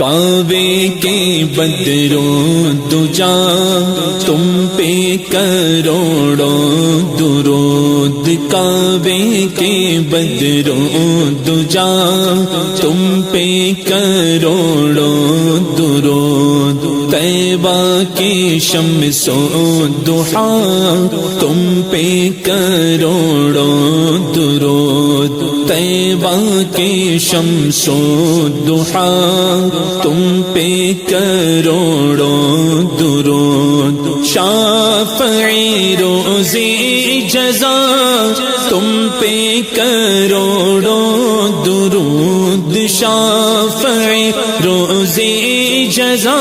کعبے کے بدروں دجا تم پہ کروڑوں درود، کعبے کے بدروں دجا تم پہ کروڑوں درود، طیبہ کی شمس و ضحیٰ تم پہ کروڑوں درود، طیبہ کی شمس و ضحیٰ تم پہ کروڑوں درود، شافعی روزی جزا تم پہ کروڑوں درود، شافعی روزی جزا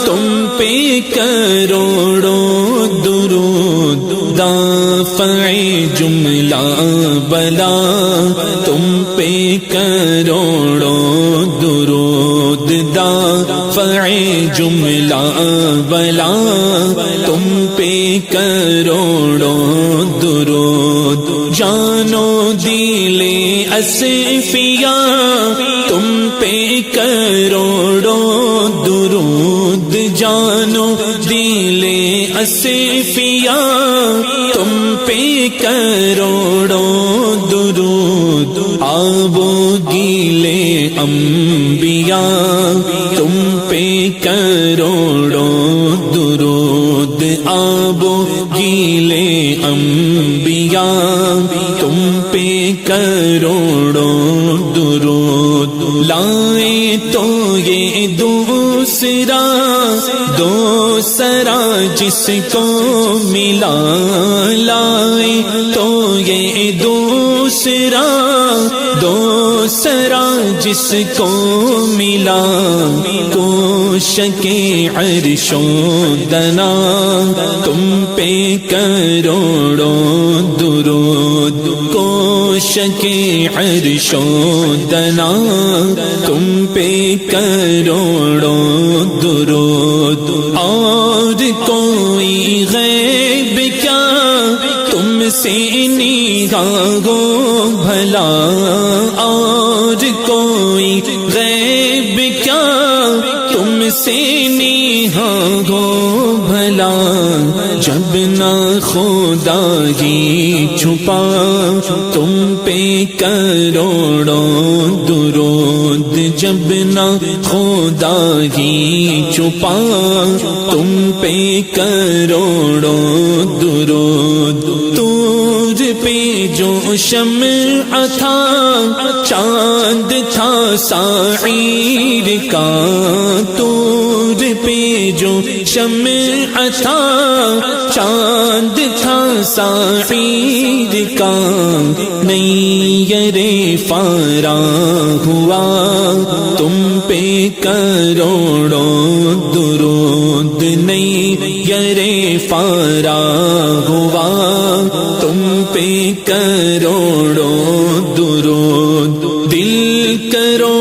تم پہ کروڑوں درود، دافعی جملہ بلا تم پہ کروڑوں درود، دافعی جملہ بلا تم پہ کروڑوں درود، جانو دل اصفیاء تم پہ کروڑوں درود، جانو دل اصفیاء تم پہ کروڑوں درود، آب و گیل انبیاء تم پہ کروڑوں درود، آب و گیل انبیاء تم پہ کروڑوں درود، لائے تو یہ دوسرا جس کو ملا، لائے تو یہ دوسرا جس کو ملا، کوشک عرش و دنا تم پہ کروڑوں درود، کوشک عرش و دنا تم پہ کروڑوں درود، اور کوئی غیب کیا تم سے نگاہ ہو بھلا، اور کوئی غیب کیا تم سے نگاہ ہو بھلا، جب نہ خدا ہی چھپا تم پہ کروڑوں درود، جب نہ خدا ہی چھپا تم پہ کروڑوں درود، طور پہ جو شمع تھا چاند تھا سعیر کا، طور پہ جو شمع تھا چاند تھا سعیر کا، نیر فارا ہوا تم پہ کروڑوں درود، نیر فارا ہوا تم پہ کروڑوں درود، دل کرو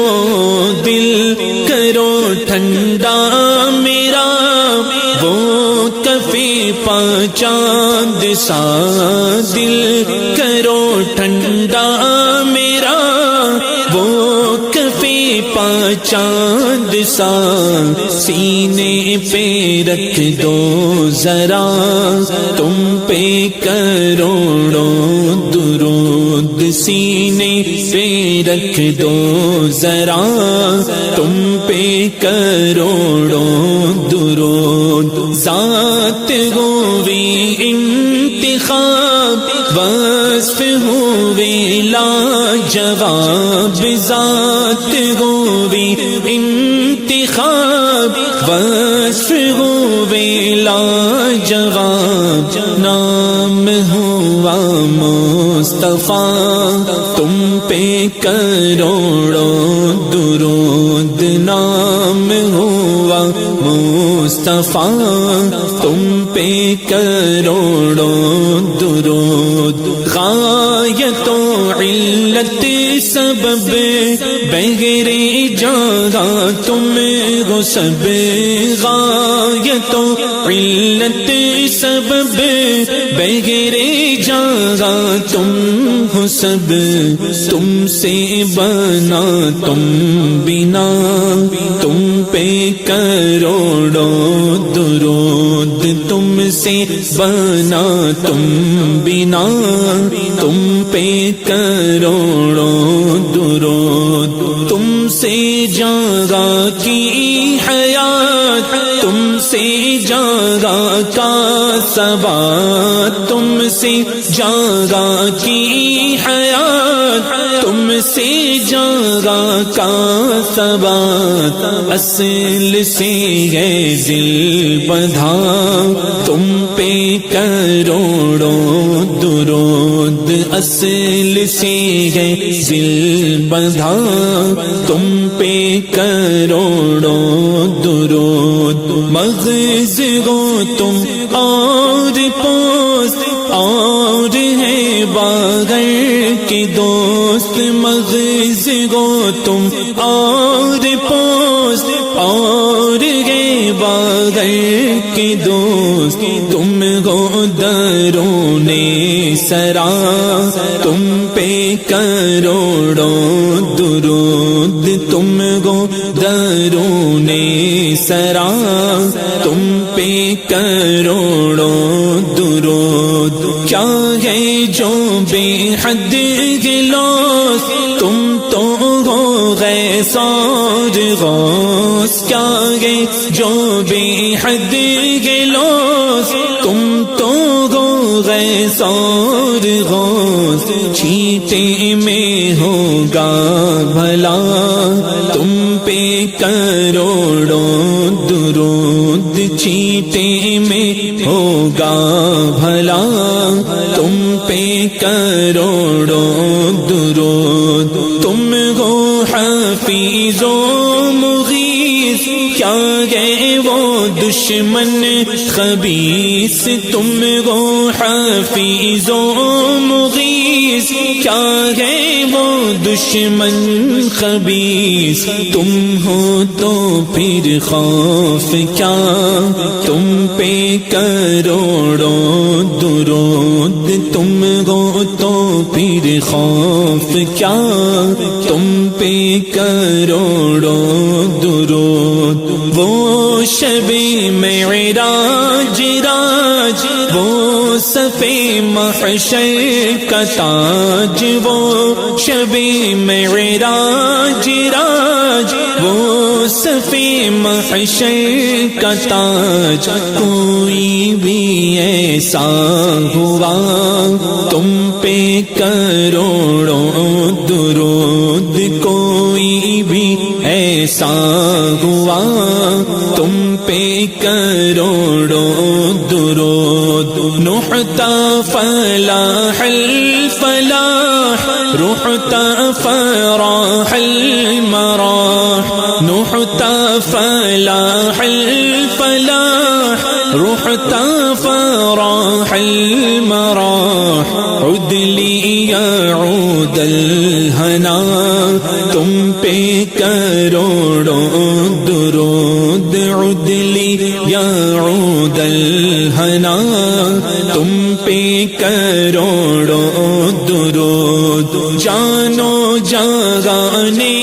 ٹھنڈا میرا وہ کفی چاند سا، دل کرو ٹھنڈا میرا وہ کفی چاند سا، سینے پہ رکھ دو ذرا تم پہ کروڑوں درود، سینے پہ رکھ دو ذرا تم پہ کروڑوں درود، ذات ہوئی انتخاب وصف ہوئی لاجواب، ذات ہوئی انتخاب وصف ہوئی لاجواب، نام ہوا مصطفیٰ تم پہ کروڑوں درود، نام ہوا مصطفیٰ تم پہ کروڑوں درود، غایت و علت سبب بغیر جگہ تم ہو سب، غایت و علت سبب بغیر جگہ تم ہو سب تم سے بنا، تم بنا تم پہ کروڑوں درود، تم سے بنا تم بنا تم پہ کروڑوں درود، تم سے جاگا کی حیات، تم سے جاگا کا ثبات، تم سے جاگا کی حیات، تم سے جاگا کا ثبات، اصل سے ہے دل بندھا تم پہ کروڑوں درود، اصل سے ہے دل بندھا تم پہ کروڑوں درود، مغز گو تم اور پوست اور ہے باغر کی دوست، مغز گو تم اور پوست اور ہے باغر کی دوست، تم گو درون سرا تم پہ کروڑوں درود، تم گو درون سرا تم پہ کروڑوں درود، کیا ہے جو بے حد گلوس، تم تو ہو غیث اور غوث، کیا ہے جو بے حد گلوس، تم تو ہو غیث اور غوث، چھیٹے میں ہوگا بھلا تم پہ کروڑوں درود، چھیٹے میں ہوگا بھلا تم پہ کروڑوں درود، تم ہو حفیظ و مغیث، کیا ہے وہ دشمن خبیث، تم ہو حفیظ و مغیث، کیا ہے وہ دشمن خبیث، تم ہو تو پھر خوف کیا تم پہ کروڑوں درود، تم ہو تو پھر خوف کیا تم پہ کروڑوں درود، وہ شب معراج راج، وہ صفے محشر کا تاج، وہ شب معراج راج، وہ صفے محشر کا تاج، کوئی بھی ایسا ہوا تم پہ کروڑوں درود، کوئی بھی ایسا ہوا تم پہ کروڑوں درود، نحتا فلاح الفلاح، رحتا فراح المراح، نحتا فلاح الفلاح، رحتا فراح المراح، عد لي يعود الهنا تم پہ کروڑوں درود، عد لي يعود الهنا تم پہ کروڑوں درود، جانو جانے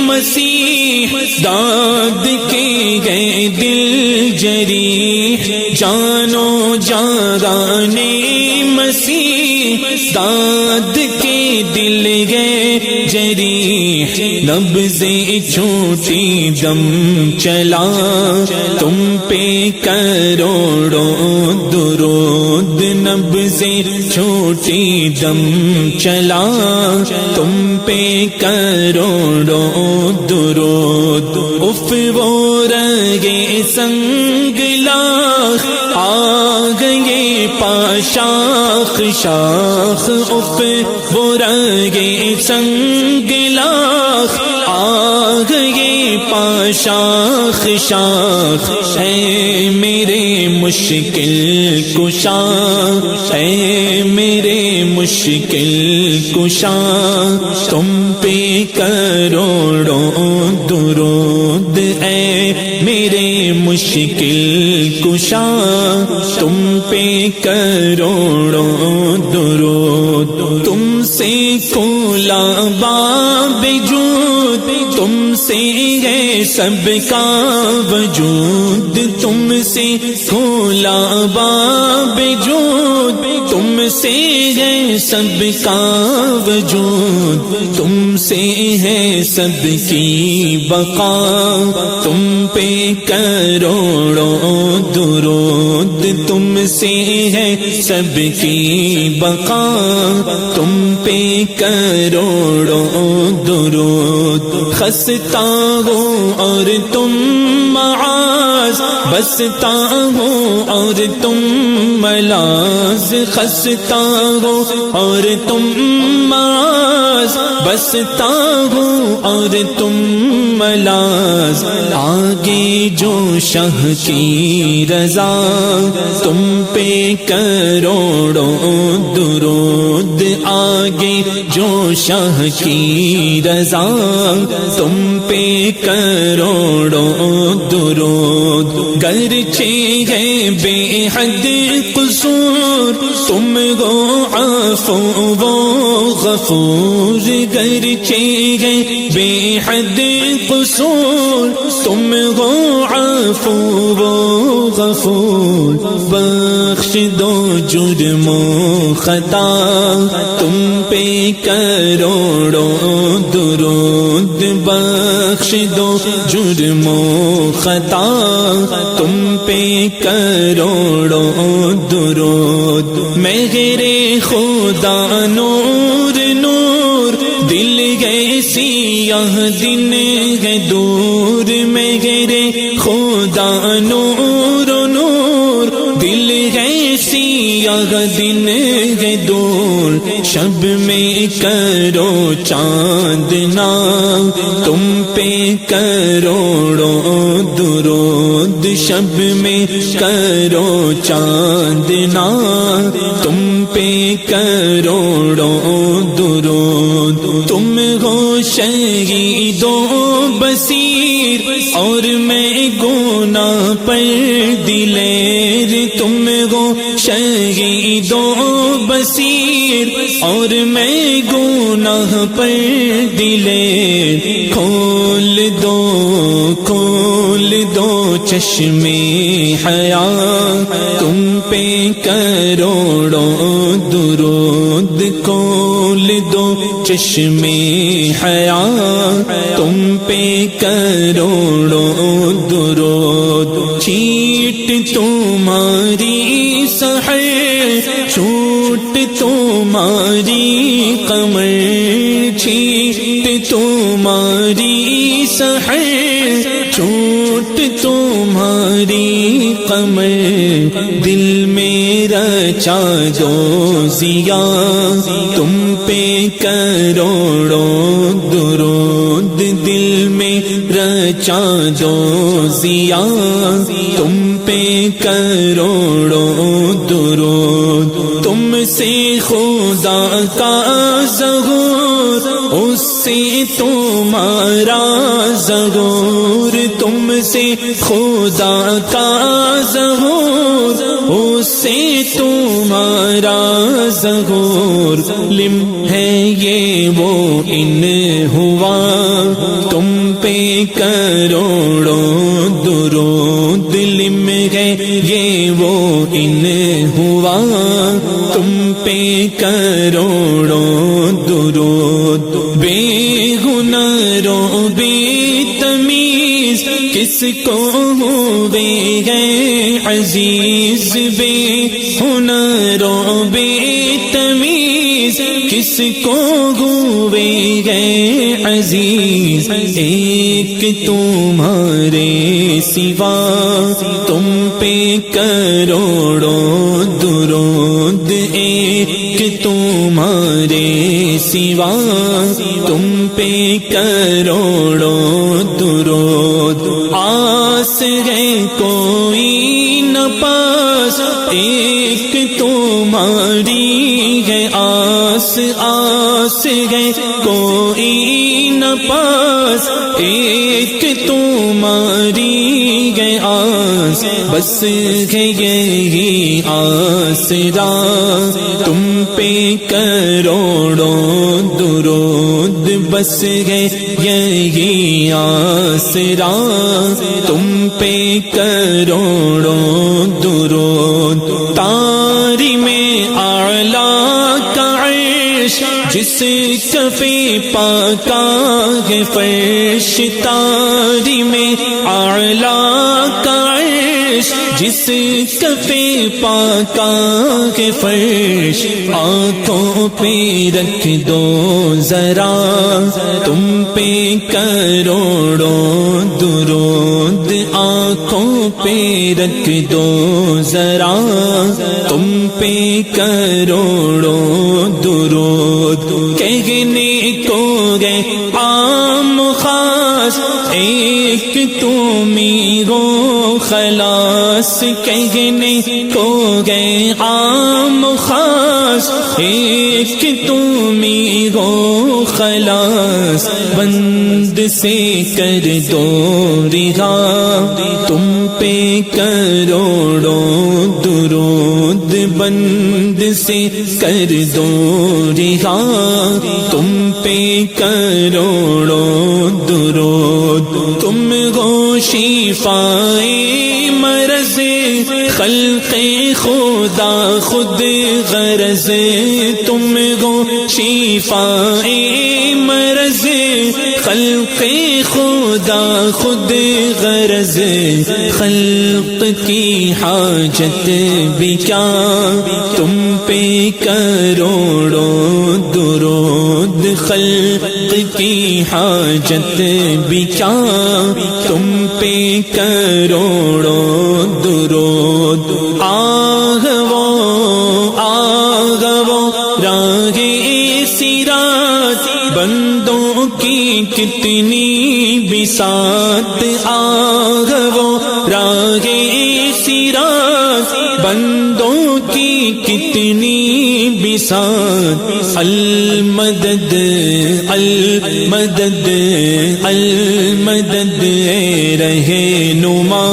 مسیح داد کے گئے دل جریح، جانو جانے مسیح داد کے دل گئے جریح، نبض چھوٹی دم چلا تم پہ کروڑوں درود، نبض چھوٹی دم چلا تم پہ کروڑوں درود، اف وہ رگے سنگلاخ آ گئے پاشاخ شاخ، اف وہ رگے سنگلاخ آ گئے پاشاخ شاخ، اے میرے مشکل کشا، اے میرے مشکل کشا، تم پہ کروڑوں درود، اے میرے مشکل کشا، تم پہ کروڑوں درود، تم سے کھولا باب جود، تم سے ہے سب کا وجود، تم سے کھولا باب جود، تم سے ہے سب کا وجود، تم سے ہے سب کی بقا، تم پہ کروڑوں درود، تم سے ہے سب کی بقا، تم پہ کروڑوں درود، خستہ ہوں اور تم معاذ، بستا ہوں اور تم ملاذ، خستہ ہوں اور تم معاذ، بستا ہوں اور تم ملاذ، آگے جو شاہ کی رضا، تم پہ کروڑوں درود، آگے جو شاہ کی رضا، تم پہ کروڑوں درود، گرچہ ہے بے حد قصور، تم ہو عفو و غفور، گرچہ ہے بے حد قصور، تم ہو عفو و غفور، بخش دو جرم و خطا، تم پہ کروڑوں درود، بخش دو جرم و خطا، تم پہ کروڑوں درود، مہر خدا نور نور، دل ہے سیاہ دن ہے دور، مہر خدا نور نور، دل ہے سیاہ دن ہے دور، شب میں کرو چاندنا، تم پہ کروڑوں درود، شب میں کرو چاندنا، تم پہ کروڑوں درود، تم ہو شہید و بصیر، اور میں گناہ پر دلیر، تم ہو شہید و بصیر، اور میں گناہ پر دلیر، کھول دو چشمے حیا، تم پہ کروڑوں درود، کھول دو چشمے حیا، تم پہ کروڑوں درود، چیٹ تمہاری سحر، چھوٹ تمہاری قمر، چیٹ تمہاری سحر، چھوٹ تمہاری قمر، دل میں رچا دو ضیا، تم پہ کروڑوں درود، دل میں رچا دو ضیا، تم پہ کروڑوں درود، تم سے خدا کا ظہور، اس سے تمہارا ظہور، تم سے خدا کا ظہور، اس سے تمہارا ظہور، لم ہے یہ وہ ان ہوا، تم پہ کروڑوں درود، لم ہے یہ وہ ان ہوا، تم پہ کروڑوں درود، بے ہنروں بے تمیز، کس کو ہوئے گئے عزیز، بے ہنروں بے تمیز، کس کو ہوئے گئے عزیز، ایک تمہارے سوا، تم پہ کروڑوں درود، ایک تمہارے سوا، تم پہ کروڑوں درود، آس ہے کوئی نہ پاس، ایک تمہاری ہے آس، آس ہے کوئی نہ پاس، ایک تمہاری ہے آس، بس ہے یہی آسرا، تم پہ کروڑوں بس گئے یہی آسرا، تم پہ کروڑوں درود، تاری میں اعلیٰ کا عرش جس کفِ پاکا ہے فرش، تاری میں اعلیٰ کا عرش جس کفِ پاکا ہے فرش، آنکھوں پہ رکھ دو ذرا تم پہ کروڑوں درود، آنکھوں پہ رکھ دو ذرا تم پہ کروڑوں درود، کہنے کو گئے عام خاص ایک تمہیں ہو خلاص، کہنے کو گئے عام خاص ایک تمہیں ہو خلاص، بند سے کر دو رہا تم پہ کروڑوں درود، بند سے کر دو رہا تم پہ کروڑوں درود، تم ہو شفائے مرض خلق خدا خود غرض، تم ہو شفائے مرض خلق خدا خود غرض، خلق کی حاجت بھی کیا تم پہ کروڑوں درود، خلق کی حاجت بھی کیا تم پہ کروڑوں درود، آہ وہ راہ سرات بندوں کی کتنی بساط، آہ وہ راہ سرات بندوں کی کتنی بساط، المدد المدد المدد اے رہنما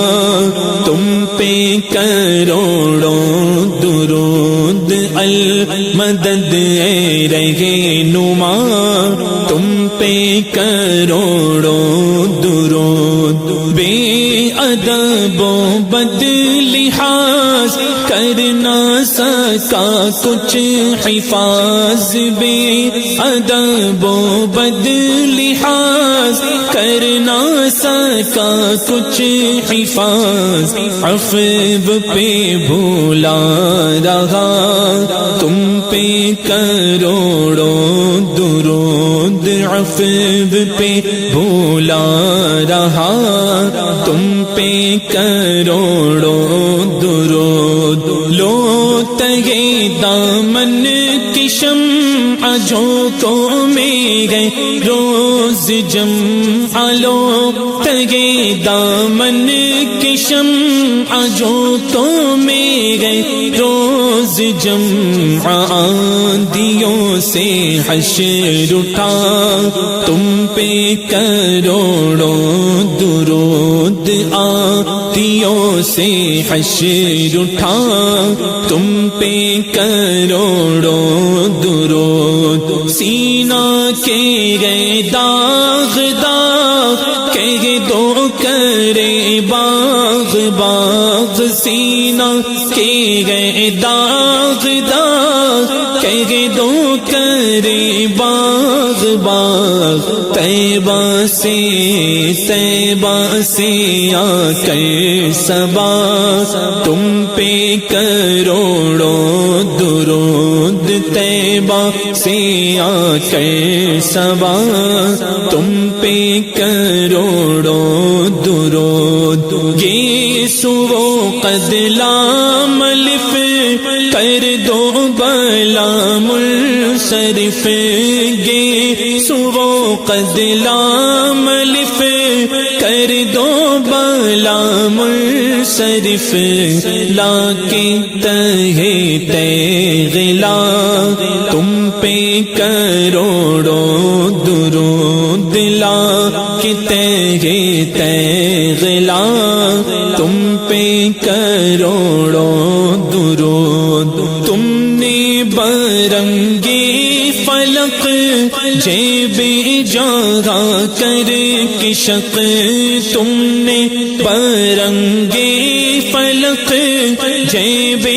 تم پہ کروڑوں درود، المدد اے رہنما تم پہ کروڑوں درود، بے ادب و بد لحاظ کر نہ سکا کچھ حفاظ، بے ادب و بد لحاظ کر نہ سکا کچھ حفاظ، عفو پہ بھولا رہا تم پہ کروڑوں درود، عفو پہ بھولا رہا تم پہ کروڑوں درود، لو تگے دامن کی شمع جھونکوں میں گئے روز جمع، لو تگے دامن کی شمع جھونکوں میں گئے روز جمع، آندھیوں سے حشر اٹھا تم پہ کروڑوں درود، آندھیوں سے حشر اٹھا تم پہ کروڑوں درود، سینہ کے گئے داغ داغ کہ دو کرے باغ باغ، سینہ کے گئے داغ داغ کہ دو کرے باغ باغ، طیبہ سے آ کر صبا تم پہ کروڑوں درود، طیبہ سے آ کر صبا تم پہ کروڑوں درود، یہ سو قد لام الف کر دو بلا منصرف، یہ سو قد لام الف کر دو بلا منصرف، لا کے تہے تیغلا تم پہ کروڑوں درود، لا کے تہے تیغلا تم پہ کروڑوں درود، تم نے برنگی فلق جیب جان کی شق تم نے برنگے فلق جیب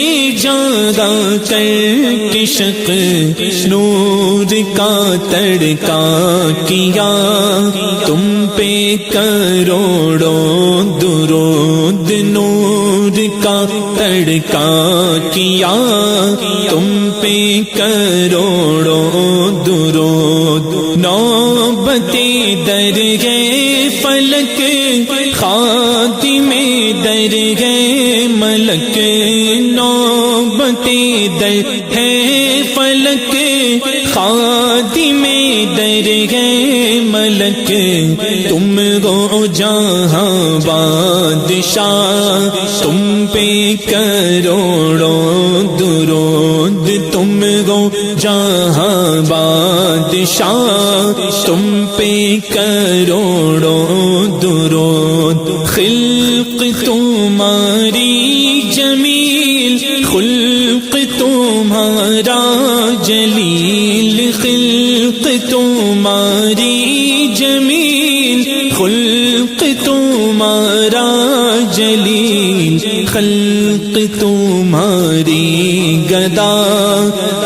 جاگا کر کی شق نور کا تڑکا کیا تم پہ کروڑوں درود نور کا تڑکا کیا تم پہ کروڑوں درود نوبت درگہ فلک خاتم درگہ ملک نوبت درگہ فلک خاتم درگہ ملک تم گو جہاں بادشاہ تم پہ کروڑوں درود تم گو جہاں بادشاہ تم پہ کروڑوں درود خلق تمہاری جمیل خلق تمہارا جلیل خلق تمہاری جمیل خلق تمہارا جلیل خلق تمہاری گدا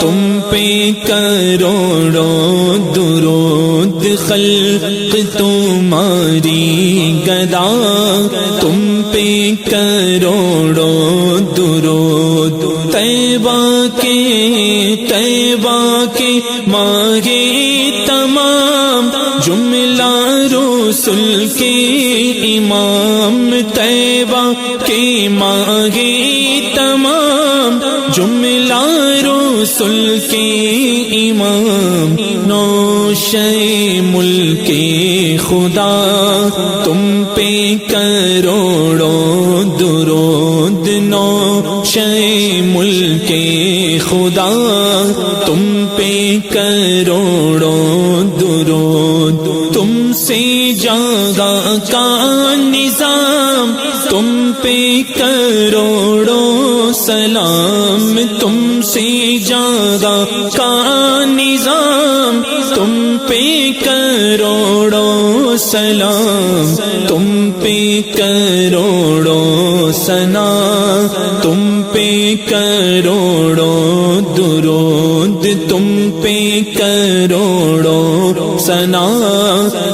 تم پہ کروڑوں درود خلق تمہاری گدا تم پہ کروڑوں درود طیبہ کے ماہے تمام جملہ رسول کے امام طیبہ کے ماہے تمام جملہ رسول کے امام نوشہ ملک خدا تم پہ کروڑوں درود نوشہ ملک خدا تم پہ کروڑوں درود تم سے جاگا کا نظام تم پہ کروڑوں سلام تم سے جاگا کا نظام تم پہ کروڑوں سلام تم پہ کروڑوں ثنا تم پہ کروڑوں درود تم پہ کروڑوں ثنا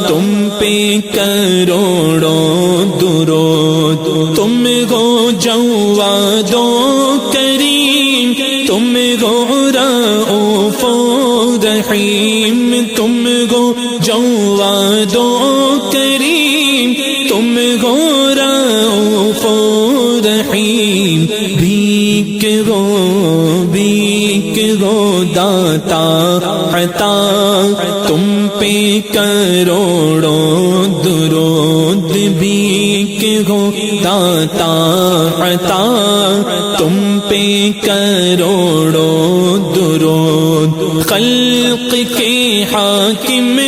تم پہ کروڑوں درود تم گو جوادو کریم تم گو رؤوف رحیم تم گو جوادو کریم تم گو رؤوف رحیم بھیک گو داتا عطا تم پہ کروڑوں درود بھیک گو داتا عطا تم پہ کروڑوں درود خلق کے حاکم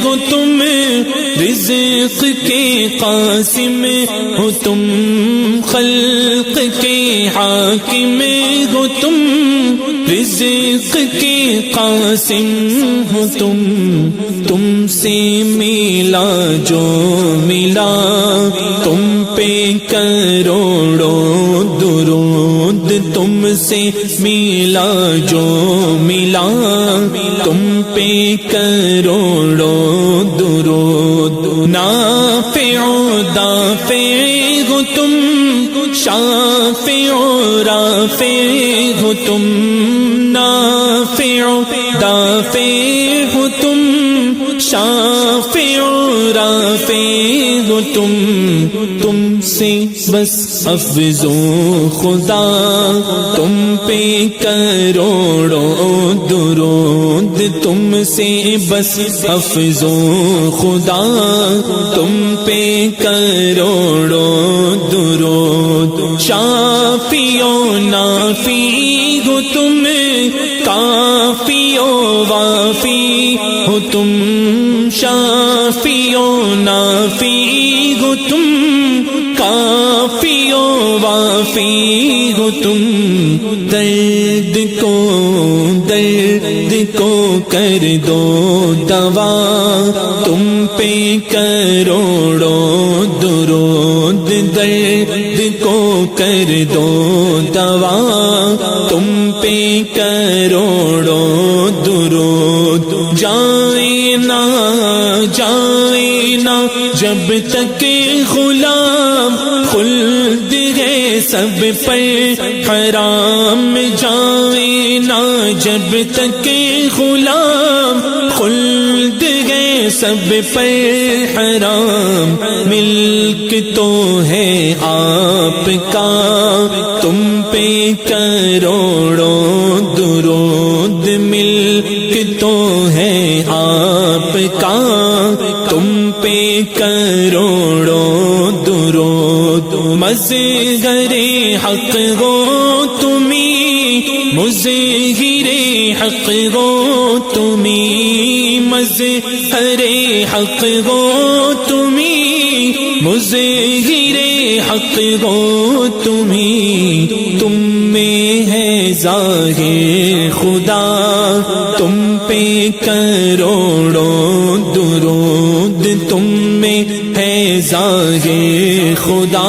ہو تم رزق کے قاسم ہو تم خلق کے حاکم ہو تم رزق کے قاسم ہو تم سے ملا جو ملا تم پہ کروڑوں درود تم سے ملا جو ملا تم پہ کروڑوں درود نافع دافع ہو تم شافع رافع ہو تم نافع دافع ہو تم شافع رافع ہو تم سے بس افزوں خدا تم پہ کروڑوں درود تم سے بس افزوں خدا تم پہ کروڑوں درود شافی و نافی ہو تم کافی و وافی ہو تم شافی و نافی ہو تم کافی و وافی ہو تم درد کو کر دو دوا، تم پہ کروڑوں درود، درد کو کر دو دوا، تم پہ کروڑوں درود۔ جائیں نہ جب تک غلام، خلد ہے سب پر حرام، جائیں نہ جب تک غلام، خلد ہے سب پر حرام، ملک تو ہے آپ کا، تم پہ کروڑوں درود، ملک تو ہے آپ کا، تم پہ کروڑوں درود۔ مظہر حق ہو تمہیں، مظہر حق ہو تمہیں، مظہر حق ہو تمہیں، مظہر حق ہو تمہیں، تم میں ہے ظاہر خدا، تم پہ کروڑوں درود، تم میں ہے ظاہر خدا،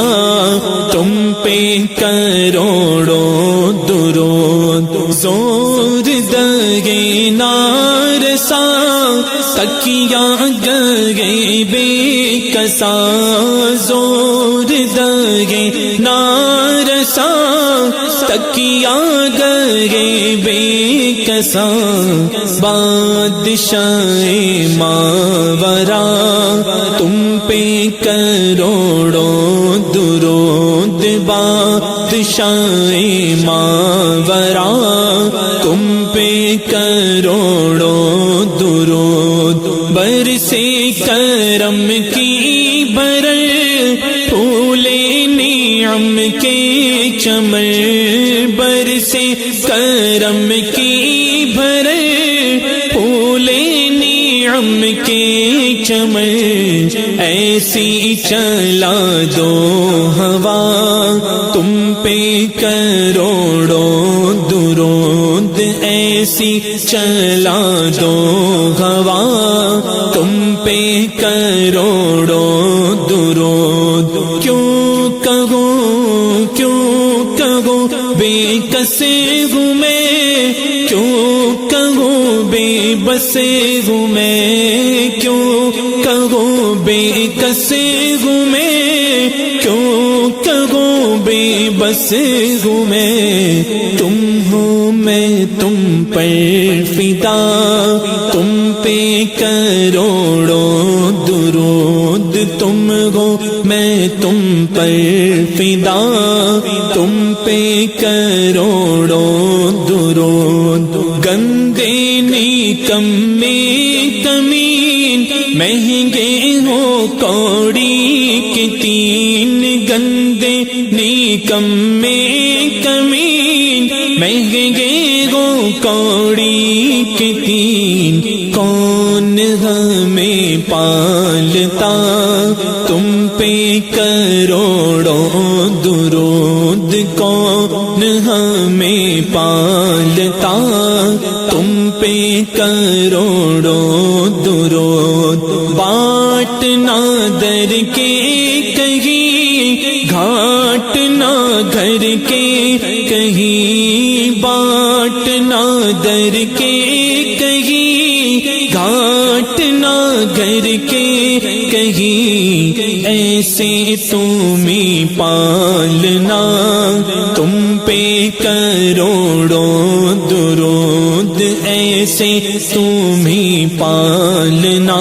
تم پہ کروڑوں درود۔ زور دگے نارسا، تکیا گئے بے کسا، زور دگے نارسا، تکیا گئے بے کسا، بادشاہ ماورا، تم پہ کروڑوں درود، بادشاہ ماورا، تم پہ کروڑوں درود۔ برسے کرم کی برل، پھولے نعم کے چمن، برسے کرم کی برل، پھولے نعم کے چمن، ایسی چلا دو ہوا، تم پہ کروڑوں درود، ایسی چلا دو ہوا، تم پہ کروڑوں درود۔ کیوں کہوں بے کس ہوں میں، کیوں کہوں بے بس ہوں میں، کیوں کہوں بے کس ہوں میں، کیوں کہوں بے بس ہوں میں، تم ہو میں تم پر فدا، تم پہ کروڑوں درود، تم ہو میں تم پر فدا، تم پہ کروڑوں درود۔ گندے نکمے کمین، مہنگے ہو کوڑی کے تین، گندے نکمے کمین، مہنگے ہو کوڑی کے تین، کون ہمیں پالتا، تم پہ کروڑوں درود، کون ہمیں پالتا، تم پہ کروڑوں درود۔ بانٹنا در کے کہیں، گھاٹ نہ گھر کے کہیں، بانٹنا در کے کہیں، گھاٹ نہ گھر کے کہیں، ایسے تمہیں پالنا، تم پہ کروڑوں درود، ایسے تمہیں پالنا،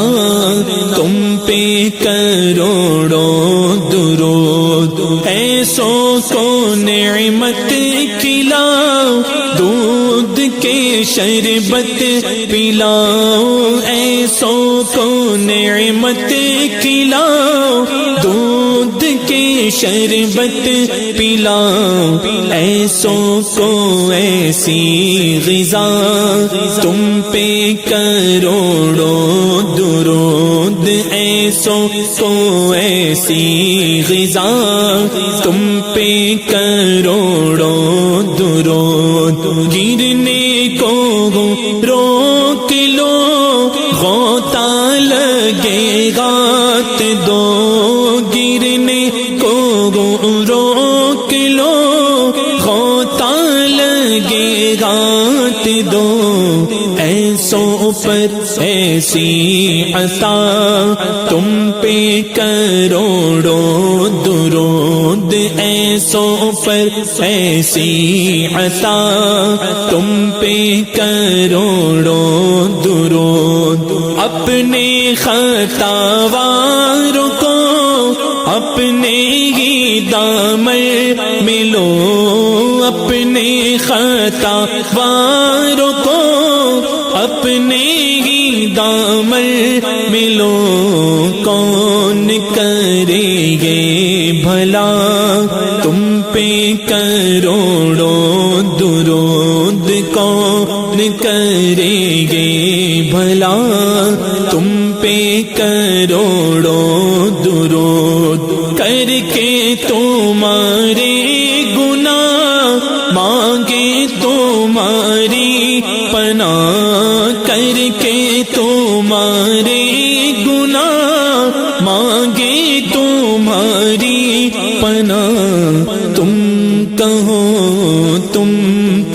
تم پہ کروڑوں درود۔ ایسوں کو نعمت کھلاؤ، دودھ کے شربت پلاؤ، ایسوں کو نعمت کھلاؤ، دودھ کے شربت پلاؤ، ایسوں کو ایسی غذا، تم پہ کروڑوں درود، ایسوں کو ایسی غذا، تم پہ کروڑوں درود۔ گرنے کو روک لو، روک لو غوطہ لگے گات دو ایسوں پر ایسی عطا تم پہ کروڑوں درود ایسوں پر ایسی عطا تم پہ کروڑوں درود اپنے خطا واروں کو اپنے ہی دامن ملو اپنے خطا واروں کو اپنے ہی دامن ملو کون کرے گے بھلا تم پہ کروڑوں درود کون کرے گے بھلا تم پہ کروڑوں درود کر کے تمہارے گناہ مانگے تمہاری پناہ کر کے تمہارے گناہ مانگے تمہاری پناہ تم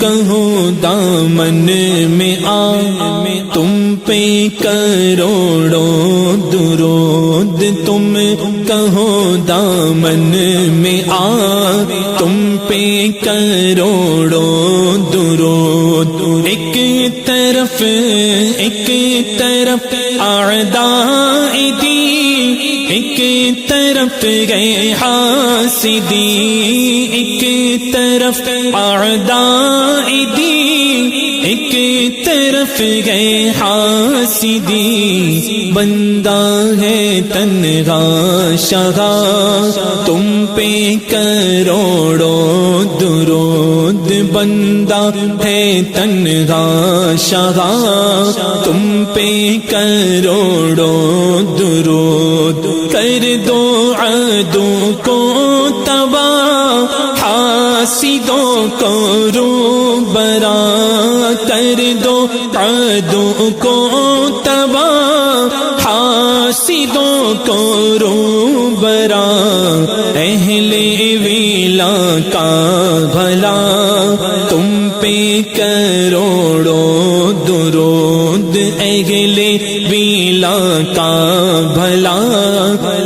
کہو دامن میں آ تم پہ کروڑوں درود تم کہو دامن میں آ تم پہ کروڑوں درود ایک طرف اعداء دین ایک طرف گئے حاسدی ایک طرف اعداء دین ایک طرف گئے حاسدی بندہ ہے تنہا شہا تم پہ کروڑوں درود بندہ ہے تنہا شہا تم پہ کروڑوں درود کر دو عدو کو تباہ حاسدوں کو روبرا کر دو عدو کو تباہ حاسدوں کو روبرا اہل ویلا کا بھلا تم پہ کروڑوں درود اہل ویلا کا بھلا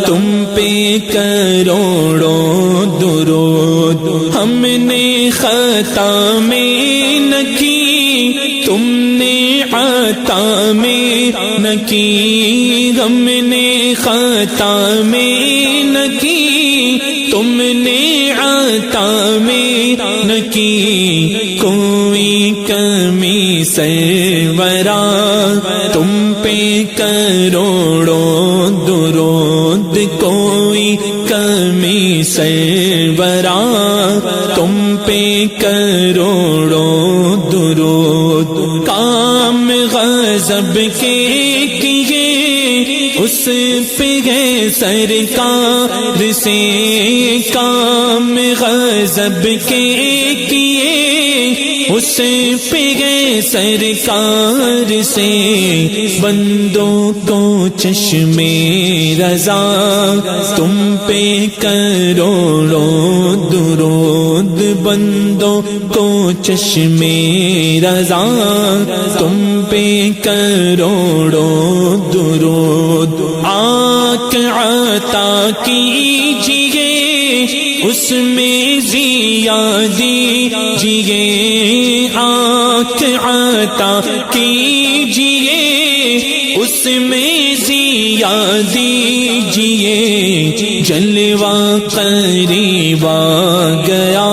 تم پہ کروڑوں درود ہم نے خطا میں نہ کی تم نے عطا میں نہ کی ہم نے خطا میں نہ کی تم نے عطا میں نہ کی کوئی کمی سرورا تم پہ کروڑوں درود کوئی کمی سرورا تم پہ کروڑوں درود کام غضب کے کیے اس پہ گئے سرکار سے کام غضب کے کیے اس پہ گئے سرکار سے بندوں کو چشم رضا تم پہ کروڑوں درود بندوں کو چشم رضا تم پہ کروڑوں درود آنکھ عطا کیجیے اس میں زیادی جیے آنکھ عطا کیجیے اس میں زیادی جیے جلوہ قریب آ گیا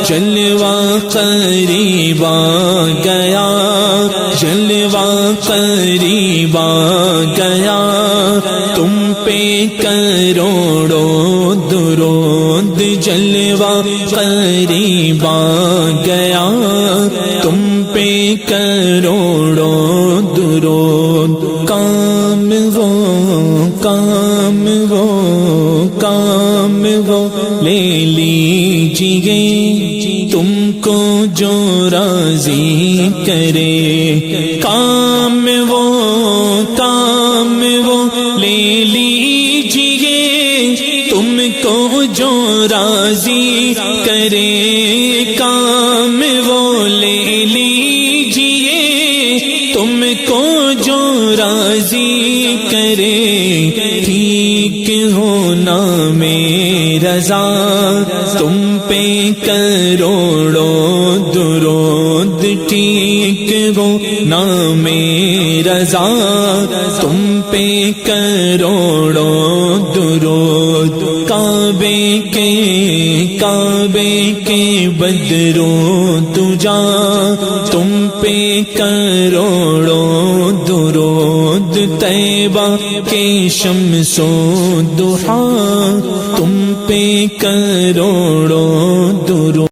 جلوہ قریب آ گیا جلوہ قریب آ گیا تم پہ کروڑوں درود جلوہ قریب آ گیا تم پہ کروڑوں درود کام وہ لے لیجیے تم کو جو راضی کرے کام وہ لے لیجیے تم کو جو راضی کرے کام وہ لے لیجئے، تم کو جو راضی کرے، ٹھیک ہونا میں رضا تم پہ کروڑوں درود، ٹھیک ہونا میں رضا تم پہ کروڑوں درود، کعبے کے بدرو تجا تم پہ کروڑوں درود، طیبہ کے شمس و ضحیٰ تم پہ کروڑوں درود۔